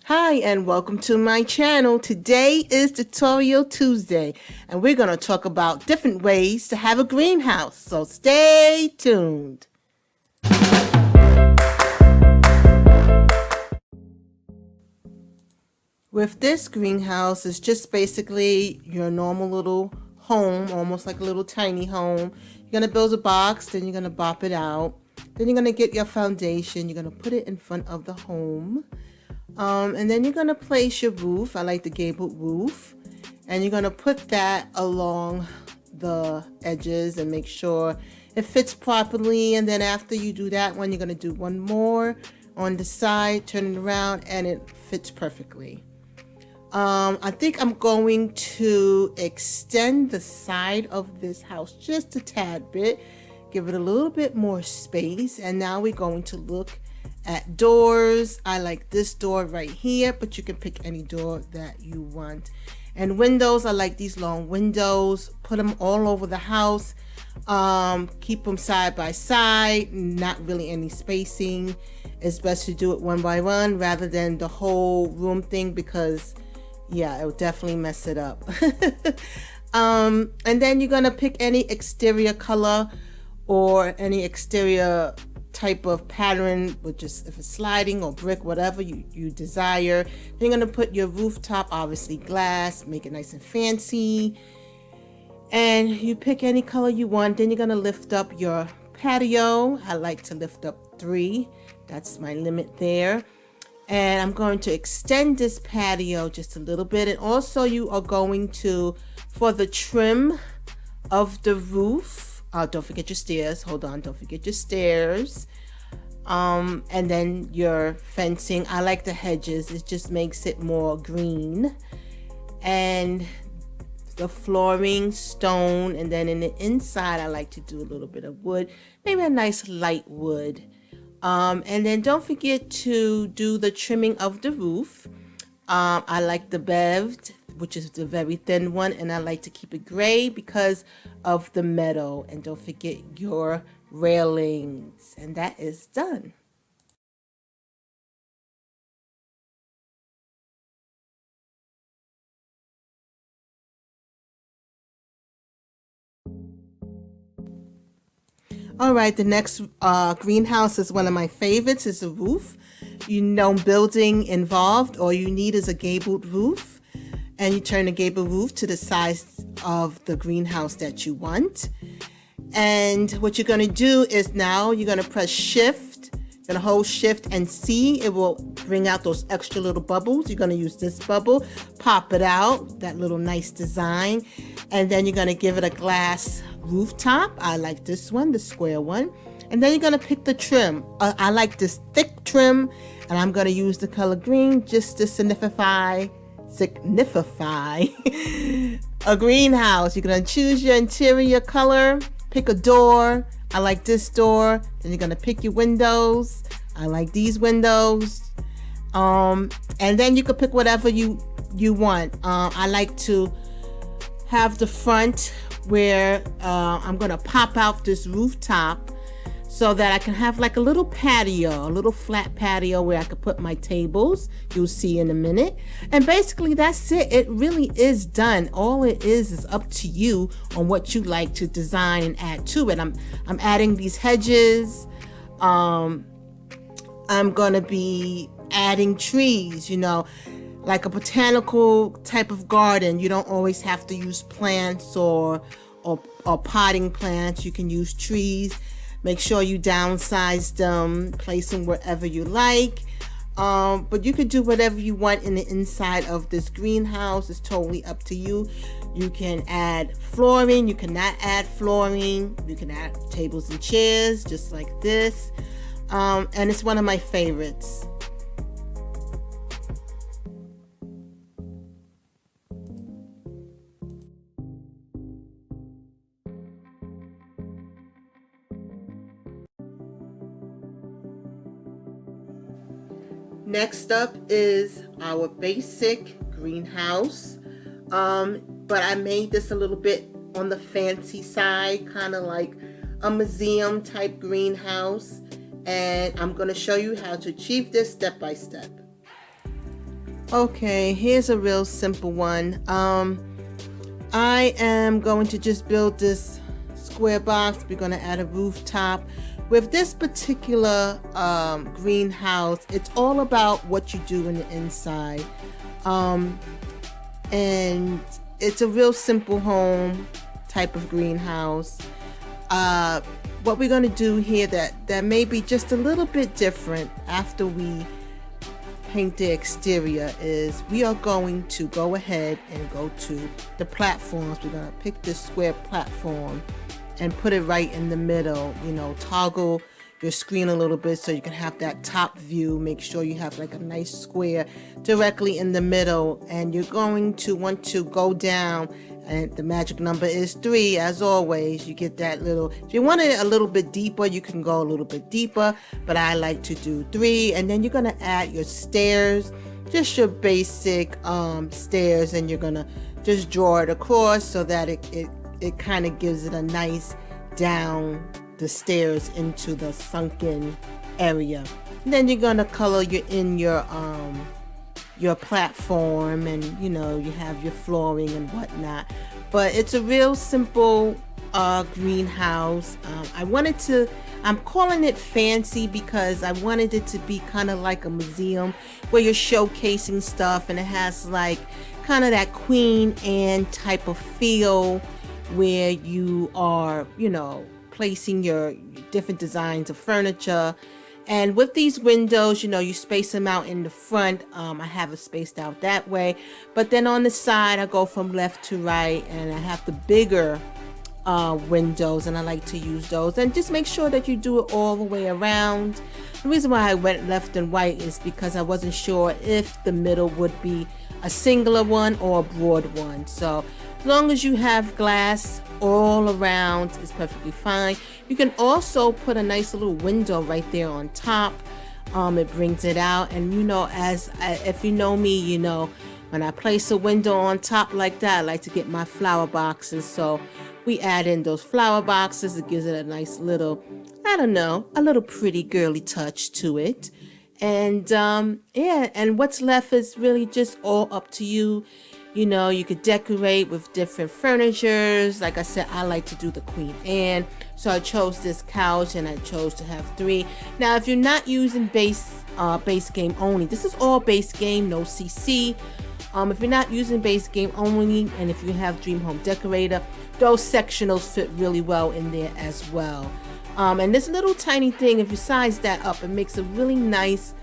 Hi and welcome to my channel. Today is Tutorial Tuesday and we're going to talk about different ways to have a greenhouse. So stay tuned. With this greenhouse, it's just basically your normal little home, almost like a little tiny home. You're going to build a box, then you're going to bop it out. Then you're going to get your foundation. You're going to put it in front of the home. And then you're going to place your roof. I like the gabled roof. And you're going to put that along the edges and make sure it fits properly. And then after you do that one, you're going to do one more on the side, turn it around, and it fits perfectly. I think I'm going to extend the side of this house just a tad bit, give it a little bit more space. And now we're going to look at doors. I like this door right here, but you can pick any door that you want. And windows, I like these long windows. Put them all over the house. Keep them side by side, not really any spacing. It's best to do it one by one rather than the whole room thing, because yeah, it will definitely mess it up. And then you're gonna pick any exterior color or any exterior type of pattern, which is if it's sliding or brick, whatever you desire. Then you're gonna put your rooftop, obviously glass, make it nice and fancy. And you pick any color you want. Then you're gonna lift up your patio. I like to lift up 3. That's my limit there. And I'm going to extend this patio just a little bit. And also you are going to, for the trim of the roof, don't forget your stairs. Hold on, don't forget your stairs. And then your fencing. I like the hedges. It just makes it more green. And the flooring, stone. And then in the inside, I like to do a little bit of wood. Maybe a nice light wood. And then don't forget to do the trimming of the roof. I like the beved, which is the very thin one, and I like to keep it gray because of the metal. And don't forget your railings, and that is done. All right, the next greenhouse is one of my favorites. Is a roof. You know, building involved. All you need is a gabled roof, and you turn the gabled roof to the size of the greenhouse that you want. And what you're going to do is now you're going to press shift. You're going to hold shift and C. It will bring out those extra little bubbles. You're going to use this bubble, pop it out, that little nice design. And then you're going to give it a glass rooftop. I like this one, the square one. And then you're going to pick the trim. I like this thick trim, and I'm going to use the color green just to signify a greenhouse. You're going to choose your interior color, pick a door. I like this door. Then you're going to pick your windows. I like these windows. And then you can pick whatever you want. I like to have the front where I'm going to pop out this rooftop so that I can have like a little patio, a little flat patio where I could put my tables. You'll see in a minute. And basically that's it. It really is done. All it is up to you on what you like to design and add to it. I'm adding these hedges. I'm going to be adding trees, you know, like a botanical type of garden. You don't always have to use plants or potting plants. You can use trees. Make sure you downsize them, place them wherever you like. But you could do whatever you want in the inside of this greenhouse. It's totally up to you. You can add flooring. You cannot add flooring. You can add tables and chairs just like this. And it's one of my favorites. Next up is our basic greenhouse. But I made this a little bit on the fancy side, kind of like a museum type greenhouse. And I'm going to show you how to achieve this step by step. Okay, here's a real simple one. I am going to just build this square box. We're going to add a rooftop. With this particular greenhouse, it's all about what you do in the inside. And it's a real simple home type of greenhouse. What we're going to do here that may be just a little bit different after we paint the exterior is we are going to go ahead and go to the platforms. We're going to pick this square platform and put it right in the middle. You know, toggle your screen a little bit so you can have that top view. Make sure you have like a nice square directly in the middle, and you're going to want to go down, and the magic number is 3. As always, you get that little, if you want it a little bit deeper, you can go a little bit deeper, but I like to do 3. And then you're going to add your stairs, just your basic stairs, and you're going to just draw it across so that it kind of gives it a nice down the stairs into the sunken area. And then you're going to color your platform, and you know, you have your flooring and whatnot. But it's a real simple greenhouse. I'm calling it fancy because I wanted it to be kind of like a museum where you're showcasing stuff, and it has like kind of that Queen Anne type of feel where you are, you know, placing your different designs of furniture. And with these windows, you know, you space them out in the front. I have it spaced out that way. But then on the side, I go from left to right, and I have the bigger windows, and I like to use those. And just make sure that you do it all the way around. The reason why I went left and right is because I wasn't sure if the middle would be a singular one or a broad one. So as long as you have glass all around, it's perfectly fine. You can also put a nice little window right there on top. It brings it out, and you know, if you know me, you know, when I place a window on top like that, I like to get my flower boxes. So we add in those flower boxes. It gives it a nice little, I don't know, a little pretty girly touch to it. And yeah, and what's left is really just all up to you. You know, you could decorate with different furnitures. Like I said, I like to do the Queen Anne. So I chose this couch, and I chose to have 3. Now, if you're not using base game only, this is all base game, no CC. If you're not using base game only, and if you have Dream Home Decorator, those sectionals fit really well in there as well. And this little tiny thing, if you size that up, it makes a really nice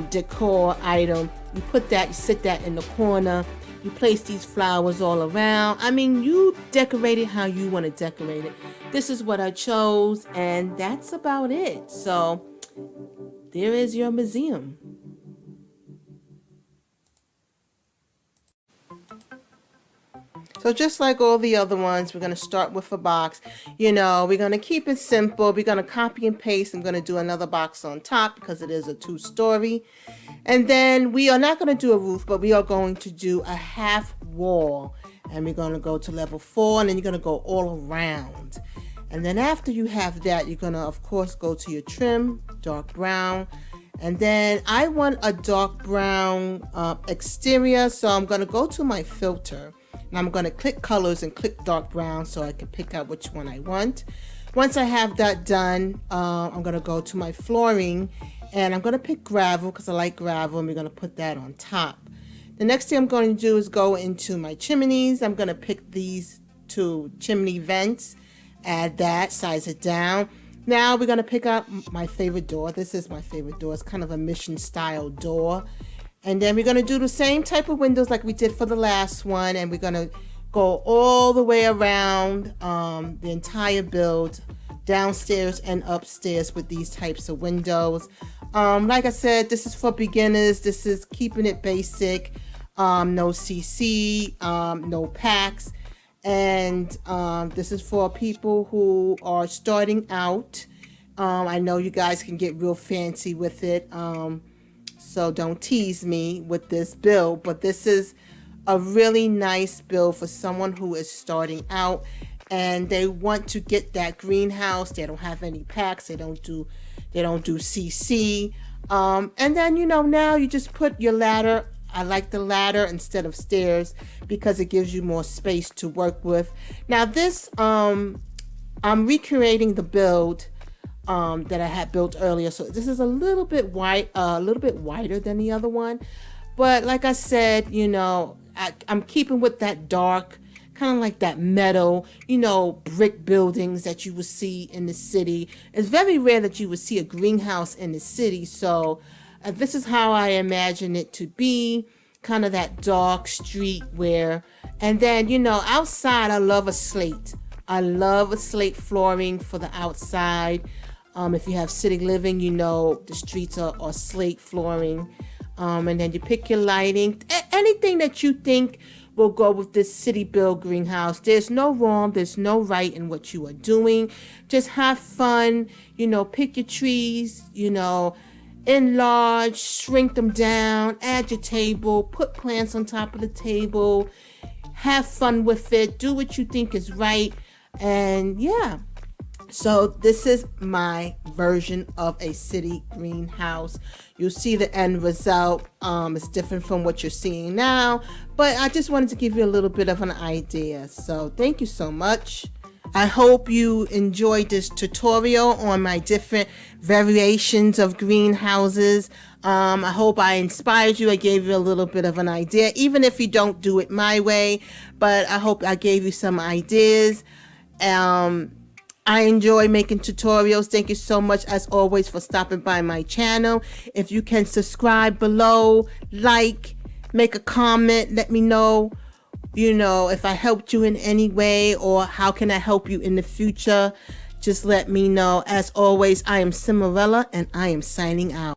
decor item. You put that, you sit that in the corner. You place these flowers all around. I mean, you decorate it how you want to decorate it. This is what I chose, and that's about it. So there is your museum. So just like all the other ones, we're going to start with a box. You know, we're going to keep it simple. We're going to copy and paste. I'm going to do another box on top because it is a 2-story. And then we are not going to do a roof, but we are going to do a half wall. And we're going to go to level 4, and then you're going to go all around. And then after you have that, you're going to, of course, go to your trim, dark brown. And then I want a dark brown exterior. So I'm going to go to my filter. And I'm going to click colors and click dark brown so I can pick out which one I want. Once I have that done, I'm going to go to my flooring, and I'm going to pick gravel because I like gravel, and we're going to put that on top. The next thing I'm going to do is go into my chimneys. I'm going to pick these 2 chimney vents, add that, size it down. Now we're going to pick out my favorite door. This is my favorite door. It's kind of a mission style door. And then we're going to do the same type of windows like we did for the last one. And we're going to go all the way around the entire build, downstairs and upstairs with these types of windows. Like I said, this is for beginners. This is keeping it basic. No CC, no packs. And this is for people who are starting out. I know you guys can get real fancy with it. So don't tease me with this build, but this is a really nice build for someone who is starting out and they want to get that greenhouse. They don't have any packs. They don't do CC. And then, you know, now you just put your ladder I like the ladder instead of stairs because it gives you more space to work with. Now this, I'm recreating the build that I had built earlier. So this is a little bit wider than the other one. But like I said, you know, I'm keeping with that dark, kind of like that metal, you know, brick buildings that you would see in the city. It's very rare that you would see a greenhouse in the city. So this is how I imagine it to be, kind of that dark streetwear. And then, you know, outside, I love a slate. I love a slate flooring for the outside. If you have city living, you know, the streets are slate flooring. And then you pick your lighting, anything that you think will go with this city build greenhouse. There's no wrong, there's no right in what you are doing. Just have fun, you know, pick your trees, you know, enlarge, shrink them down, add your table, put plants on top of the table, have fun with it, do what you think is right. And yeah, so this is my version of a city greenhouse. You'll see the end result. It's different from what you're seeing now, but I just wanted to give you a little bit of an idea. So thank you so much. I hope you enjoyed this tutorial on my different variations of greenhouses. I hope I inspired you. I gave you a little bit of an idea, even if you don't do it my way, but I hope I gave you some ideas. I enjoy making tutorials. Thank you so much, as always, for stopping by my channel. If you can subscribe below, like, make a comment, let me know, you know, if I helped you in any way or how can I help you in the future. Just let me know. As always, I am Cinderella and I am signing out.